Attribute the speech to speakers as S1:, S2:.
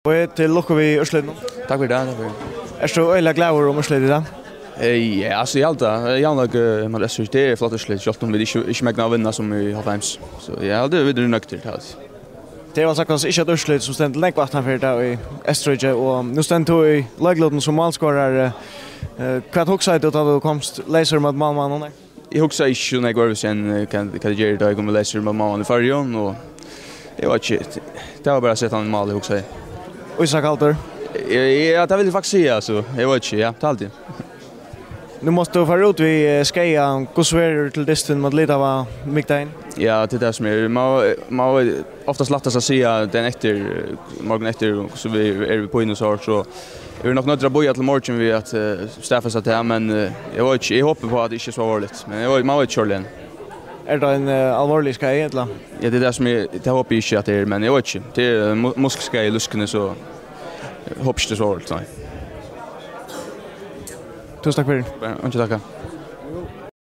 S1: På till Løkin vi Ørsleiden.
S2: Tack för det.
S1: Du øyla glad om Ørsleiden da?
S2: Ja, alltså jag alltid man läser det är flott Ørsleid, själv om vi inte mäknar vinna som i halvtimes. Så jag det vidare nökter alltså.
S1: Det var sagt inte att Ørsleid som ständ länge vart han för det i Estrige och nu ständ du i laglotten som målskorare. Vad huxar du att du komst läser mot målmannen där?
S2: Jag huxar inte när jag går sen kan det göra det jag kommer läser mot målmannen i förrjon och det var shit. Det var bara sett han mål huxar.
S1: Och så kallt.
S2: Ja, det vill jag faktiskt säga så. Jag vet inte, ja, alltid.
S1: Nu måste du fara ut vid Skeia, hur svär till distan mot lite av Mikdain?
S2: Ja, det är det som är. Man oftast lättast att säga den efter, morgon efter, så vi är på in och så är nog nödra boja till morgon vi att Stefan sa det, men jag vet inte, jag hoppas på att det inte är så allvarligt. Men man vet inte.
S1: Är det en allvarlig Skeia eller?
S2: Ja, det är det som är, det hoppas jag inte att det är, men jag vet inte. Det är muskelskej i luskene så hoppas inte så allvarligt, nej.
S1: Tusen tack för det.
S2: Inte tackar.